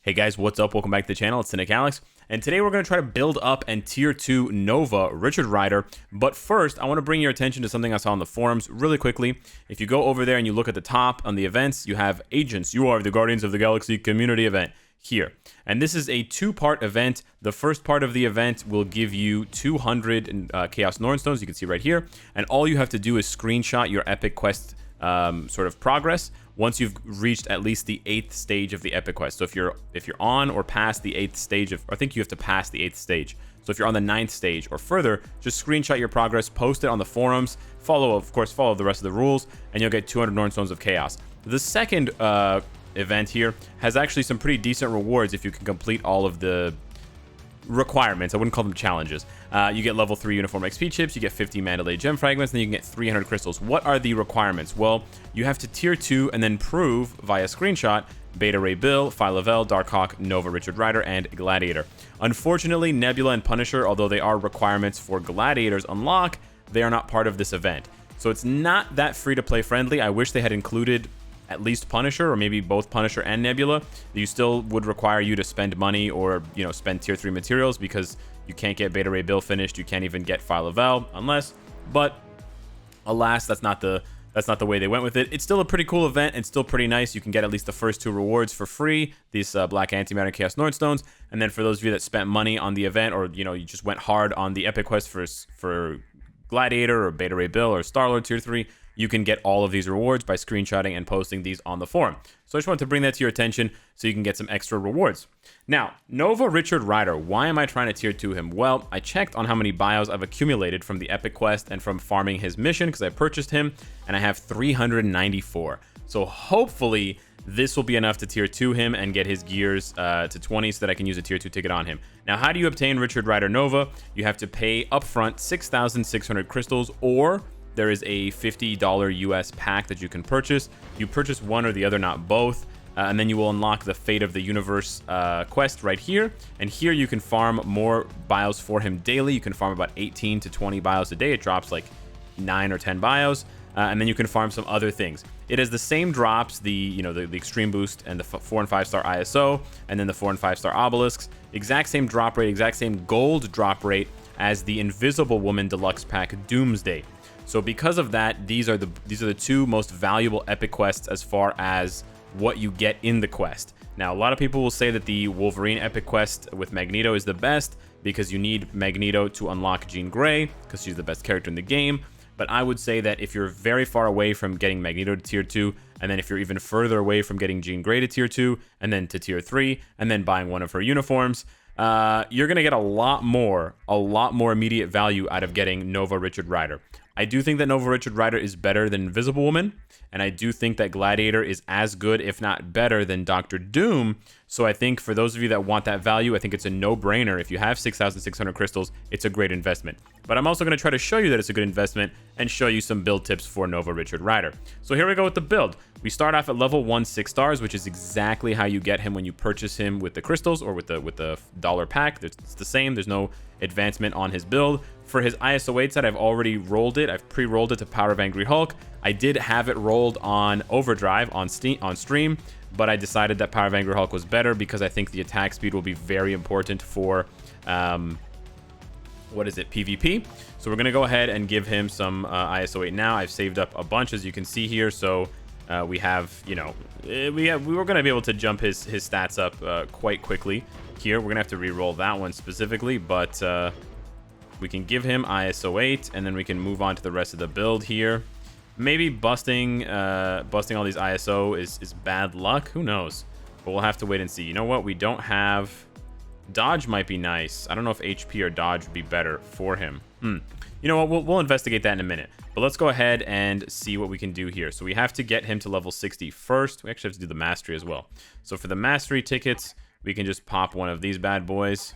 Hey guys, what's up? Welcome back to the channel. It's Cynicalex, and today we're going to try to build up and tier 2 Nova Richard Rider. But first, I want to bring your attention to something I saw on the forums really quickly. If you go over there and you look at the top on the events, you have Agents. You are the Guardians of the Galaxy community event here. And this is a two-part event. The first part of the event will give you 200 Chaos Norn Stones, you can see right here. And all you have to do is screenshot your Epic Quest sort of progress once you've reached at least the 8th stage of the Epic Quest. So if you're on or past the 8th stage of, I think you have to pass the 8th stage. So if you're on the 9th stage or further, just screenshot your progress, post it on the forums, follow the rest of the rules, and you'll get 200 Norn Stones of Chaos. The second event here has actually some pretty decent rewards if you can complete all of the requirements. I wouldn't call them challenges. You get level 3 uniform XP chips, you get 50 Mandalay gem fragments, and then you can get 300 crystals. What are the requirements? Well, you have to tier 2 and then prove via screenshot Beta Ray Bill, Phi Lavelle, Darkhawk, Nova Richard Rider, and Gladiator. Unfortunately, Nebula and Punisher, although they are requirements for Gladiator's unlock, they are not part of this event. So it's not that free-to-play friendly. I wish they had included at least Punisher, or maybe both Punisher and Nebula. You still would require you to spend money or, spend tier 3 materials, because you can't get Beta Ray Bill finished. You can't even get Phi Lavelle unless, but alas, that's not the way they went with it. It's still a pretty cool event. It's still pretty nice. You can get at least the first 2 rewards for free, these Black Antimatter Chaos Norn Stones. And then for those of you that spent money on the event, or, you just went hard on the Epic Quest for Gladiator or Beta Ray Bill or Star-Lord tier 3, you can get all of these rewards by screenshotting and posting these on the forum. So I just wanted to bring that to your attention so you can get some extra rewards. Now, Nova Richard Rider, why am I trying to tier 2 him? Well, I checked on how many bios I've accumulated from the Epic Quest and from farming his mission, because I purchased him, and I have 394. So hopefully this will be enough to tier 2 him and get his gears to 20 so that I can use a tier 2 ticket on him. Now, how do you obtain Richard Rider Nova? You have to pay upfront 6,600 crystals, or there is a $50 US pack that you can purchase. You purchase one or the other, not both, and then you will unlock the Fate of the Universe quest right here. And here you can farm more bios for him daily. You can farm about 18 to 20 bios a day. It drops like 9 or 10 bios, and then you can farm some other things. It has the same drops, the Extreme Boost and the 4 and 5 star ISO, and then the 4 and 5 star obelisks. Exact same drop rate, exact same gold drop rate as the Invisible Woman Deluxe Pack Doomsday. So because of that, these are the 2 most valuable Epic Quests as far as what you get in the quest. Now, a lot of people will say that the Wolverine Epic Quest with Magneto is the best because you need Magneto to unlock Jean Grey, because she's the best character in the game. But I would say that if you're very far away from getting Magneto to tier 2, and then if you're even further away from getting Jean Grey to tier 2, and then to tier 3, and then buying one of her uniforms, you're going to get a lot more immediate value out of getting Nova Richard Rider. I do think that Nova Richard Rider is better than Invisible Woman, and I do think that Gladiator is as good, if not better, than Dr. Doom. So I think for those of you that want that value, I think it's a no-brainer. If you have 6,600 crystals, it's a great investment. But I'm also going to try to show you that it's a good investment and show you some build tips for Nova Richard Rider. So here we go with the build. We start off at level 1, 6 stars, which is exactly how you get him when you purchase him with the crystals or with the dollar pack. It's the same. There's no advancement on his build. For his ISO 8 set, I've already rolled it. I've pre-rolled it to Power of Angry Hulk. I did have it rolled on Overdrive on stream, but I decided that Power of Angry Hulk was better because I think the attack speed will be very important for PvP. So we're gonna go ahead and give him some ISO 8 now. I've saved up a bunch, as you can see here. So we were gonna be able to jump his stats up quite quickly here. We're gonna have to re-roll that one specifically, but we can give him ISO 8, and then we can move on to the rest of the build here. Maybe busting all these ISO is bad luck. Who knows? But we'll have to wait and see. You know what? We don't have... Dodge might be nice. I don't know if HP or Dodge would be better for him. You know what? We'll investigate that in a minute. But let's go ahead and see what we can do here. So we have to get him to level 60 first. We actually have to do the Mastery as well. So for the Mastery tickets, we can just pop one of these bad boys.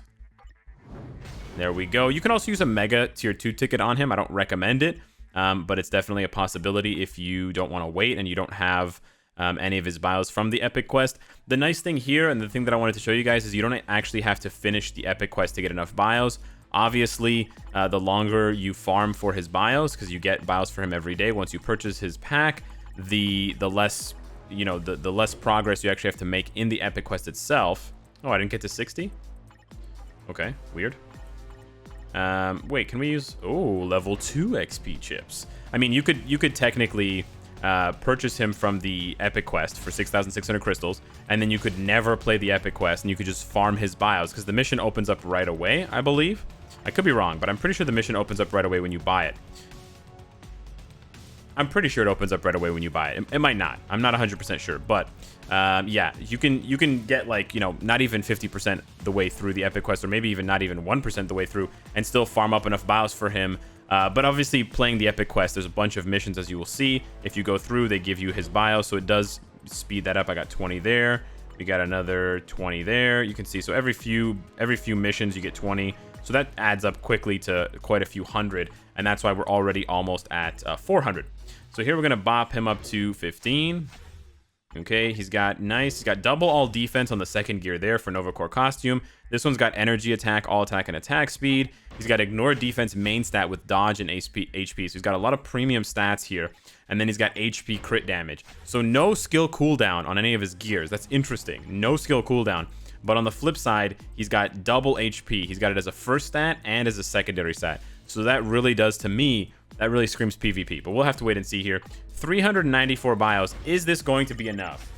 There we go. You can also use a Mega tier 2 ticket on him. I don't recommend it, but it's definitely a possibility if you don't want to wait and you don't have any of his bios from the Epic Quest. The nice thing here, and the thing that I wanted to show you guys, is you don't actually have to finish the Epic Quest to get enough bios. Obviously, the longer you farm for his bios, because you get bios for him every day once you purchase his pack, the less the less progress you actually have to make in the Epic Quest itself. Oh, I didn't get to 60? Okay, weird. Wait, can we use... Oh, level 2 XP chips. I mean, you could technically purchase him from the Epic Quest for 6,600 crystals, and then you could never play the Epic Quest, and you could just farm his bios, because the mission opens up right away, I believe. I could be wrong, but I'm pretty sure the mission opens up right away when you buy it. I'm pretty sure it opens up right away when you buy it. It might not. I'm not 100% sure, but yeah, you can get, like, you know, not even 50% the way through the Epic Quest, or maybe even not even 1% the way through, and still farm up enough bios for him. But obviously, playing the Epic Quest, there's a bunch of missions, as you will see. If you go through, they give you his bio, so it does speed that up. I got 20 there. We got another 20 there. You can see, so every few missions, you get 20. So that adds up quickly to quite a few hundred, and that's why we're already almost at 400. So here we're going to bop him up to 15. Okay, he's got double all defense on the second gear there for Nova Core costume. This one's got energy attack, all attack, and attack speed. He's got ignore defense main stat with dodge and HP. So he's got a lot of premium stats here. And then he's got HP crit damage. So no skill cooldown on any of his gears. That's interesting. No skill cooldown. But on the flip side, he's got double HP. He's got it as a first stat and as a secondary stat. So that really does, to me, that really screams PvP. But we'll have to wait and see here. 394 bios. Is this going to be enough?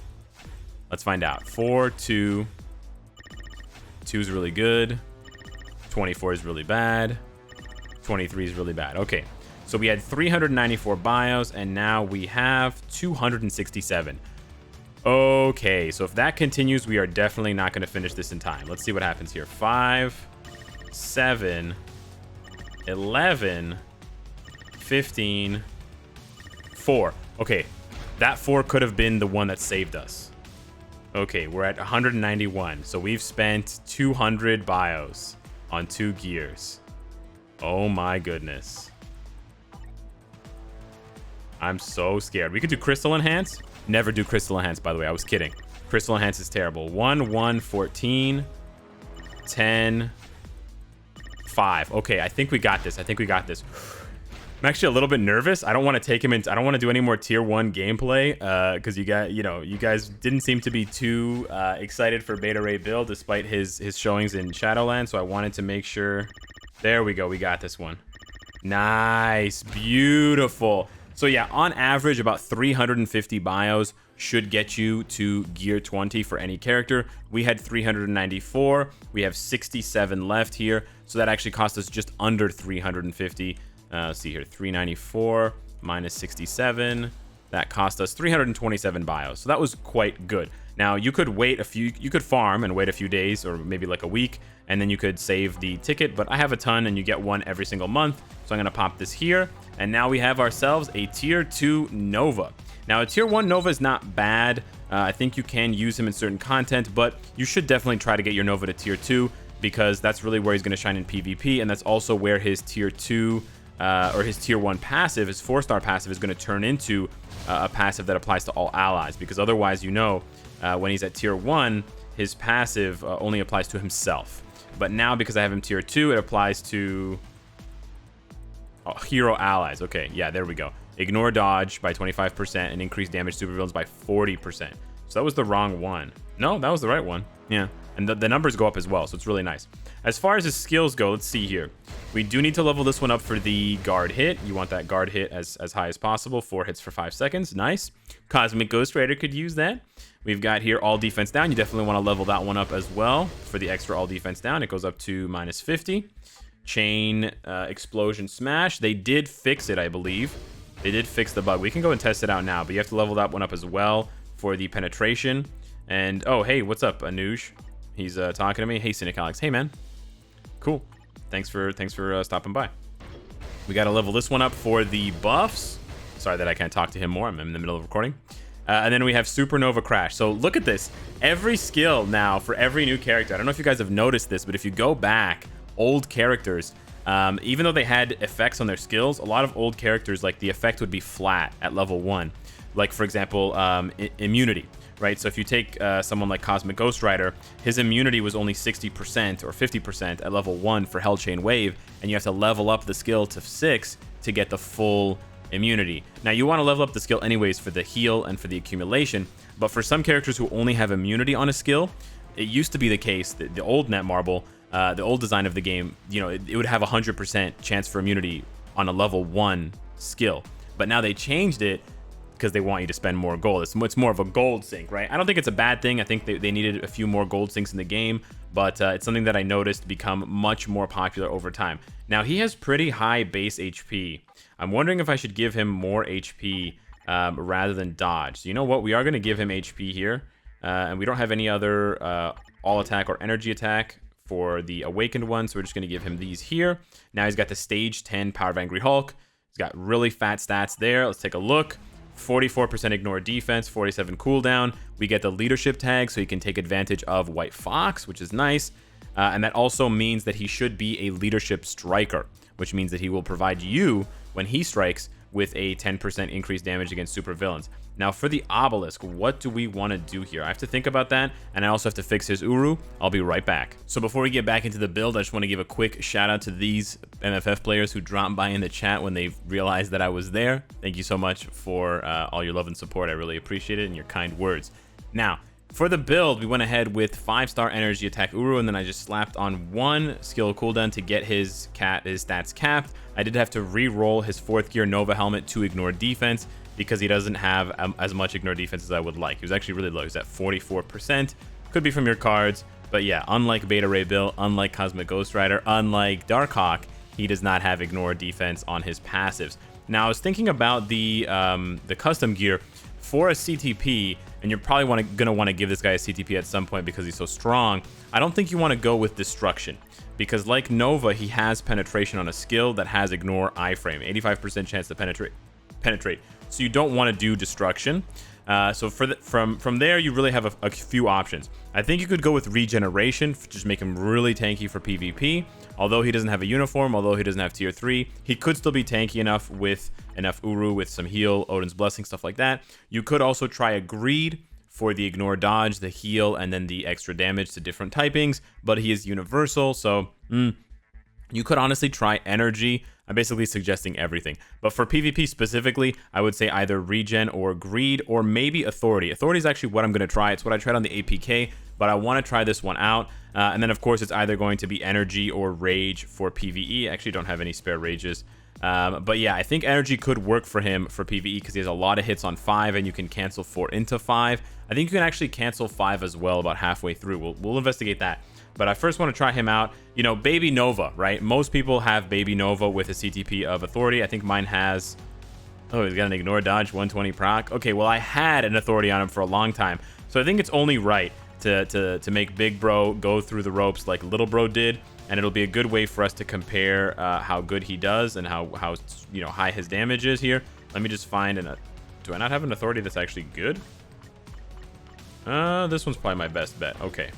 Let's find out. 4, 2. 2 is really good. 24 is really bad. 23 is really bad. Okay. So we had 394 bios, and now we have 267. Okay, so if that continues, we are definitely not going to finish this in time. Let's see what happens here. 5, 7, 11, 15, 4. Okay, that 4 could have been the one that saved us. Okay, we're at 191. So we've spent 200 bios on 2 gears. Oh my goodness. I'm so scared. We could do Crystal Enhance. Never do Crystal Enhance, by the way. I was kidding. Crystal Enhance is terrible. 1, 1, 14, 10, 5. Okay, I think we got this. I'm actually a little bit nervous. I don't want to take him into... I don't want to do any more tier 1 gameplay because you guys didn't seem to be too excited for Beta Ray build despite his showings in Shadowland. So I wanted to make sure... There we go. We got this one. Nice. Beautiful. So yeah, on average, about 350 bios should get you to gear 20 for any character. We had 394. We have 67 left here. So that actually cost us just under 350. Let's see here, 394 minus 67. That cost us 327 bios. So that was quite good. Now you could farm and wait a few days or maybe like a week, and then you could save the ticket, but I have a ton and you get one every single month. So I'm gonna pop this here. And now we have ourselves a tier 2 Nova. Now a tier 1 Nova is not bad. I think you can use him in certain content, but you should definitely try to get your Nova to tier 2 because that's really where he's gonna shine in PvP, and that's also where his tier 2 or his tier 1 passive, his 4-star passive, is going to turn into a passive that applies to all allies. Because otherwise, when he's at tier 1, his passive only applies to himself. But now, because I have him tier 2, it applies to hero allies. Okay, yeah, there we go. Ignore dodge by 25% and increase damage supervillains by 40%. So that was the wrong one. No, that was the right one. Yeah. And the numbers go up as well, so it's really nice. As far as his skills go, let's see here. We do need to level this one up for the guard hit. You want that guard hit as high as possible. 4 hits for 5 seconds. Nice. Cosmic Ghost Rider could use that. We've got here all defense down. You definitely want to level that one up as well for the extra all defense down. It goes up to minus 50. Chain Explosion Smash. They did fix it, I believe. They did fix the bug. We can go and test it out now, but you have to level that one up as well for the penetration. And, oh, hey, what's up, Anuj? He's talking to me. Hey, Cynicalex. Hey, man. Cool. Thanks for stopping by. We got to level this one up for the buffs. Sorry that I can't talk to him more. I'm in the middle of recording. And then we have Supernova Crash. So look at this. Every skill now for every new character. I don't know if you guys have noticed this, but if you go back, old characters, even though they had effects on their skills, a lot of old characters, like the effect would be flat at level 1. Like, for example, immunity. Right, so if you take someone like Cosmic Ghost Rider, his immunity was only 60% or 50% at level 1 for Hell Chain Wave, and you have to level up the skill to 6 to get the full immunity. Now, you want to level up the skill anyways for the heal and for the accumulation, but for some characters who only have immunity on a skill, it used to be the case that the old Netmarble, the old design of the game, you know, it would have 100% chance for immunity on a level 1 skill. But now they changed it because they want you to spend more gold. It's more of a gold sink, right? I don't think it's a bad thing. I think they needed a few more gold sinks in the game, but it's something that I noticed become much more popular over time. Now, he has pretty high base HP. I'm wondering if I should give him more HP rather than dodge. So you know what? We are going to give him HP here. And we don't have any other all attack or energy attack for the awakened one, so we're just going to give him these here. Now he's got the stage 10 Power of Angry Hulk. He's got really fat stats there. Let's take a look. 44% ignore defense, 47 cooldown. We get the leadership tag, so he can take advantage of White Fox, which is nice. And that also means that he should be a leadership striker, which means that he will provide you, when he strikes, with a 10% increased damage against super villains. Now for the Obelisk, what do we want to do here? I have to think about that, and I also have to fix his Uru. I'll be right back. So before we get back into the build, I just want to give a quick shout out to these MFF players who dropped by in the chat when they realized that I was there. Thank you so much for all your love and support. I really appreciate it, and your kind words. Now, for the build, we went ahead with 5-star energy attack Uru, and then I just slapped on 1 skill cooldown to get his stats capped. I did have to re-roll his 4th gear Nova helmet to ignore defense because he doesn't have as much ignore defense as I would like. He was actually really low. He's at 44%. Could be from your cards, but yeah, unlike Beta Ray Bill, unlike Cosmic Ghost Rider, unlike Darkhawk, he does not have ignore defense on his passives. Now, I was thinking about the custom gear for a CTP, and you're probably gonna want to give this guy a CTP at some point because he's so strong. I don't think you want to go with Destruction, because like Nova, he has penetration on a skill that has ignore iframe, 85% chance to penetrate. So you don't want to do Destruction. So from there, you really have a few options. I think you could go with Regeneration, just make him really tanky for PvP. Although he doesn't have a uniform, although he doesn't have tier 3, he could still be tanky enough with enough Uru, with some heal, Odin's Blessing, stuff like that. You could also try a Greed for the ignore dodge, the heal, and then the extra damage to different typings, but he is universal, so you could honestly try Energy. I'm basically suggesting everything. But for PvP specifically, I would say either Regen or Greed, or maybe Authority. Authority is actually what I'm going to try. It's what I tried on the APK, but I want to try this one out. And then, of course, it's either going to be Energy or Rage for PvE. I actually don't have any spare Rages. But yeah, I think Energy could work for him for PvE because he has a lot of hits on 5, and you can cancel 4 into 5. I think you can actually cancel 5 as well about halfway through. We'll investigate that. But I first want to try him out. You know, Baby Nova, right? Most people have Baby Nova with a CTP of Authority. I think mine has... Oh, he's got an ignore dodge, 120 proc. Okay, well, I had an Authority on him for a long time. So I think it's only right to make Big Bro go through the ropes like Little Bro did. And it'll be a good way for us to compare how good he does and how you know, high his damage is here. Let me just find do I not have an Authority that's actually good? This one's probably my best bet. Okay.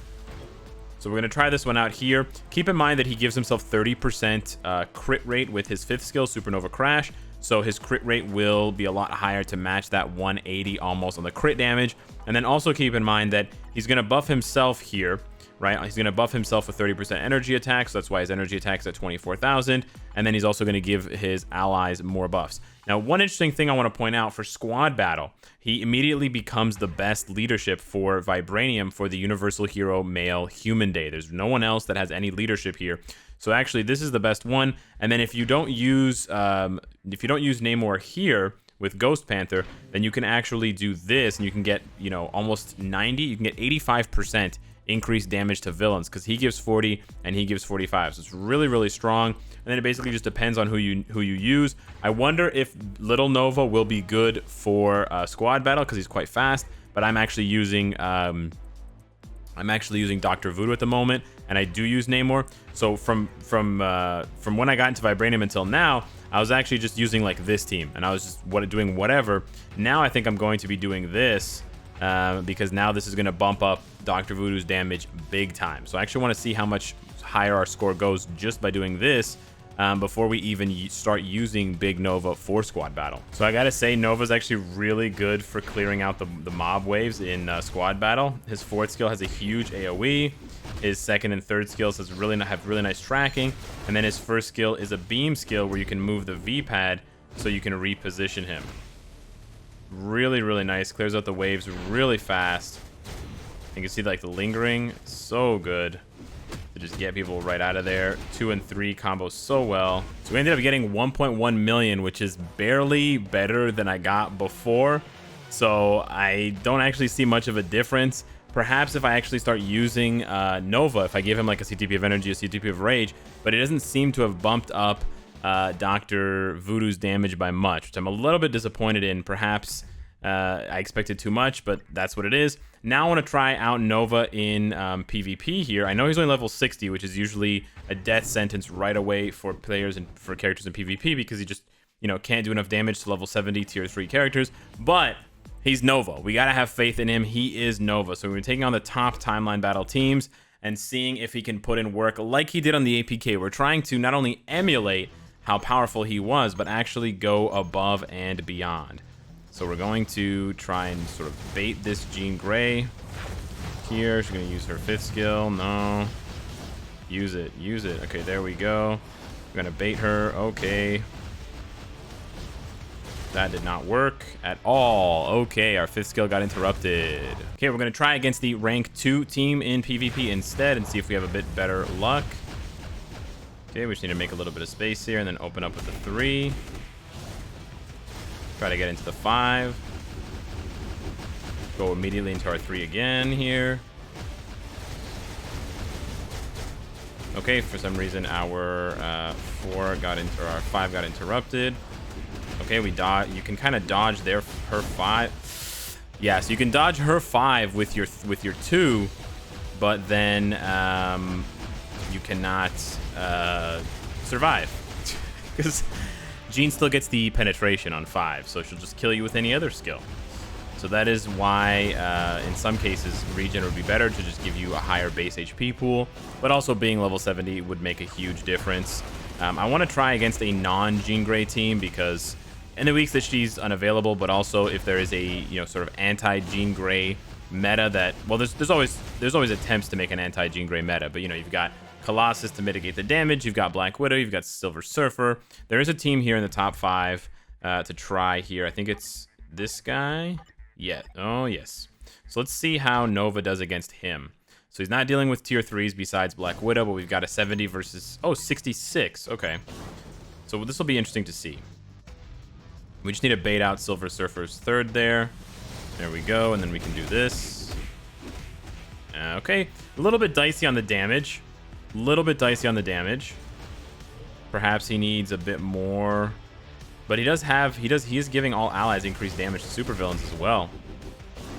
So we're going to try this one out here. Keep in mind that he gives himself 30% crit rate with his 5th skill, Supernova Crash. So his crit rate will be a lot higher to match that 180 almost on the crit damage. And then also keep in mind that he's going to buff himself here, right? He's going to buff himself with 30% energy attack, so that's why his energy attack's at 24,000. And then he's also going to give his allies more buffs. Now, one interesting thing I want to point out for squad battle, he immediately becomes the best leadership for Vibranium for the Universal Hero Male Human Day. There's no one else that has any leadership here. So actually, this is the best one. And then if you don't use Namor here with Ghost Panther, then you can actually do this, and you can get, you know, almost 90. You can get 85% increased damage to villains because he gives 40 and he gives 45. So it's really, really strong. And then it basically just depends on who you use. I wonder if Little Nova will be good for squad battle because he's quite fast. But I'm actually using Dr. Voodoo at the moment, and I do use Namor. So from when I got into Vibranium until now, I was actually just using like this team, and I was just doing whatever. Now I think I'm going to be doing this because now this is going to bump up Dr. Voodoo's damage big time. So I actually want to see how much higher our score goes just by doing this before we even start using Big Nova for squad battle. So I gotta say, Nova's actually really good for clearing out the mob waves in squad battle. His 4th skill has a huge AoE. His 2nd and 3rd skills have really nice tracking. And then his 1st skill is a beam skill where you can move the V-pad so you can reposition him. Really, really nice. Clears out the waves really fast. You can see like the lingering, so good to just get people right out of there. 2 and 3 combo so well. So we ended up getting 1.1 million, which is barely better than I got before. So I don't actually see much of a difference. Perhaps if I actually start using Nova, if I give him like a CTP of Energy, a CTP of Rage, but it doesn't seem to have bumped up Dr. Voodoo's damage by much, which I'm a little bit disappointed in. Perhaps I expected too much, but that's what it is. Now I want to try out Nova in PvP here. I know he's only level 60, which is usually a death sentence right away for players and for characters in PvP because he just, you know, can't do enough damage to level 70 tier 3 characters. But he's Nova. We got to have faith in him. He is Nova. So we're taking on the top timeline battle teams and seeing if he can put in work like he did on the APK. We're trying to not only emulate how powerful he was, but actually go above and beyond. So we're going to try and sort of bait this Jean Grey here. She's going to use her 5th skill. No. Use it. Use it. Okay, there we go. We're going to bait her. Okay. That did not work at all. Okay, our 5th skill got interrupted. Okay, we're going to try against the rank 2 team in PvP instead and see if we have a bit better luck. Okay, we just need to make a little bit of space here and then open up with the 3. Try to get into the 5. Go immediately into our 3 again here. Okay, for some reason our 4 got into our 5 got interrupted. Okay, we dodge. You can kind of dodge her 5. Yeah, so you can dodge her 5 with your 2, but then you cannot survive because Jean still gets the penetration on 5, so she'll just kill you with any other skill. So that is why in some cases regen would be better to just give you a higher base HP pool, but also being level 70 would make a huge difference. I want to try against a non-Jean Grey team because in the weeks that she's unavailable, but also if there is a, you know, sort of anti-Jean Grey meta that, well, there's always attempts to make an anti-Jean Grey meta, but you know, you've got Colossus to mitigate the damage, you've got Black Widow, you've got Silver Surfer. There is a team here in the top 5 to try here. I think it's this guy. Yeah. Oh, yes. So let's see how Nova does against him. So he's not dealing with tier 3s besides Black Widow, but we've got a 70 versus, 66. Okay. So this will be interesting to see. We just need to bait out Silver Surfer's 3rd there. There we go, and then we can do this. Okay. A little bit dicey on the damage. Perhaps he needs a bit more, but he is giving all allies increased damage to supervillains as well.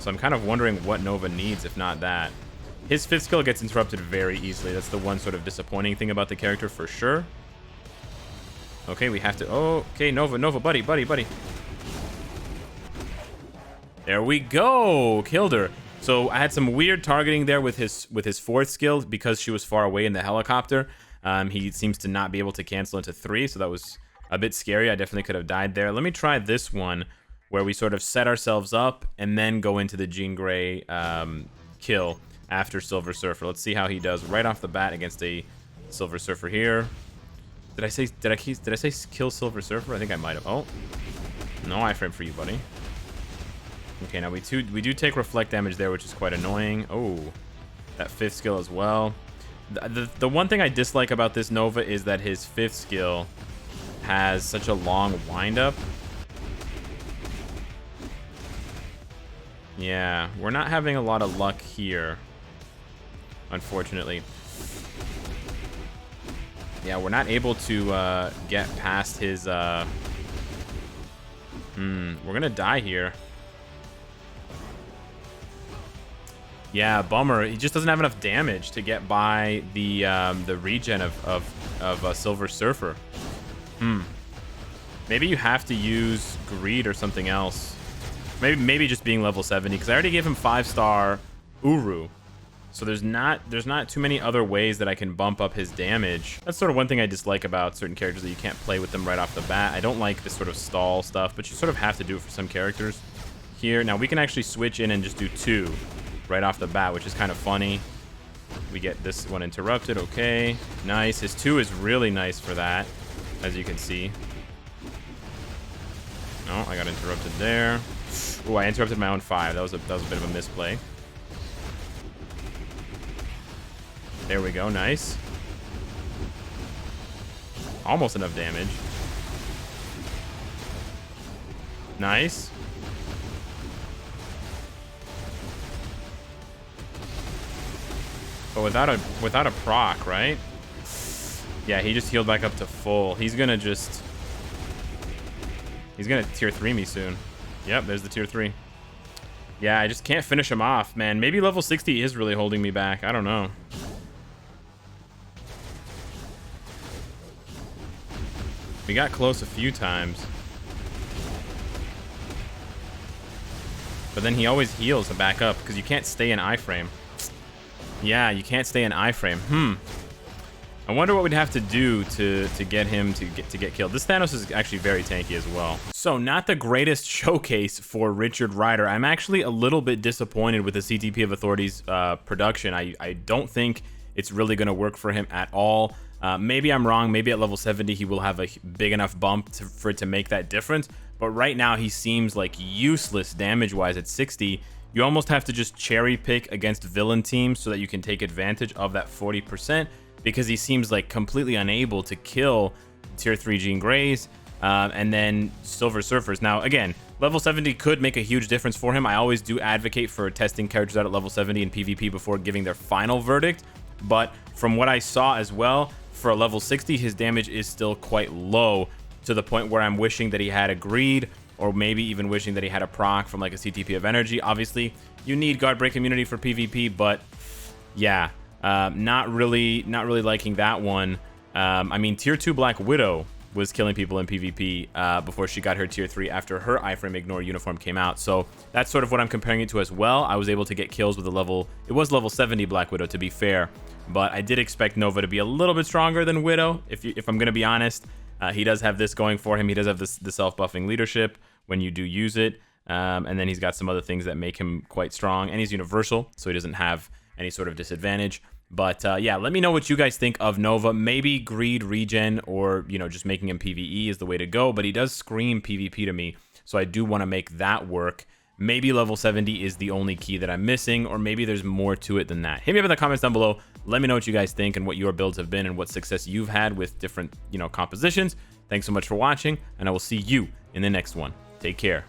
So I'm kind of wondering what Nova needs, if not that. His 5th skill gets interrupted very easily. That's the one sort of disappointing thing about the character for sure. Okay, we have to, okay, Nova, buddy. There we go, killed her. So I had some weird targeting there with his 4th skill because she was far away in the helicopter. He seems to not be able to cancel into 3, so that was a bit scary. I definitely could have died there. Let me try this one where we sort of set ourselves up and then go into the Jean Grey kill after Silver Surfer. Let's see how he does right off the bat against a Silver Surfer here. Did I say kill Silver Surfer? I think I might have. Oh, no iframe for you, buddy. Okay, now we do take reflect damage there, which is quite annoying. Oh, that 5th skill as well. The one thing I dislike about this Nova is that his 5th skill has such a long windup. Yeah, we're not having a lot of luck here, unfortunately. Yeah, we're not able to get past his... we're gonna die here. Yeah, bummer. He just doesn't have enough damage to get by the regen of Silver Surfer. Maybe you have to use Greed or something else. Maybe just being level 70, because I already gave him 5-star Uru. So there's not too many other ways that I can bump up his damage. That's sort of one thing I dislike about certain characters, that you can't play with them right off the bat. I don't like this sort of stall stuff, but you sort of have to do it for some characters. Here, now we can actually switch in and just do 2 right off the bat, which is kind of funny. We get this one interrupted. Okay, nice. His 2 is really nice for that, as you can see. No, I got interrupted there. Oh, I interrupted my own 5. That was a bit of a misplay. There we go. Nice. Almost enough damage. Nice. But without a proc, right? Yeah, he just healed back up to full. He's gonna tier 3 me soon. Yep, there's the tier 3. Yeah, I just can't finish him off, man. Maybe level 60 is really holding me back. I don't know. We got close a few times. But then he always heals to back up because you can't stay in iframe. Yeah, you can't stay in iframe. I wonder what we'd have to do to get him to get killed. This Thanos is actually very tanky as well. So not the greatest showcase for Richard Rider. I'm actually a little bit disappointed with the CTP of Authority's production. I don't think it's really going to work for him at all. Maybe I'm wrong. Maybe at level 70 he will have a big enough bump for it to make that difference. But right now he seems like useless damage-wise at 60. You almost have to just cherry pick against villain teams so that you can take advantage of that 40%, because he seems like completely unable to kill tier 3 Jean Greys and then Silver Surfers. Now, again, level 70 could make a huge difference for him. I always do advocate for testing characters out at level 70 in PvP before giving their final verdict. But from what I saw as well, for a level 60, his damage is still quite low, to the point where I'm wishing that he had a greed, or maybe even wishing that he had a proc from like a CTP of energy. Obviously, you need guard break immunity for PvP, but yeah, not really liking that one. I mean, tier 2 Black Widow was killing people in PvP before she got her tier 3 after her iframe ignore uniform came out. So that's sort of what I'm comparing it to as well. I was able to get kills with it was level 70 Black Widow, to be fair, but I did expect Nova to be a little bit stronger than Widow, if I'm going to be honest. He does have this going for him. He does have the self-buffing leadership when you do use it. And then he's got some other things that make him quite strong. And he's universal, so he doesn't have any sort of disadvantage. But yeah, let me know what you guys think of Nova. Maybe greed, regen, or just making him PvE is the way to go. But he does scream PvP to me, so I do want to make that work. Maybe level 70 is the only key that I'm missing, or maybe there's more to it than that. Hit me up in the comments down below. Let me know what you guys think and what your builds have been and what success you've had with different, compositions. Thanks so much for watching, and I will see you in the next one. Take care.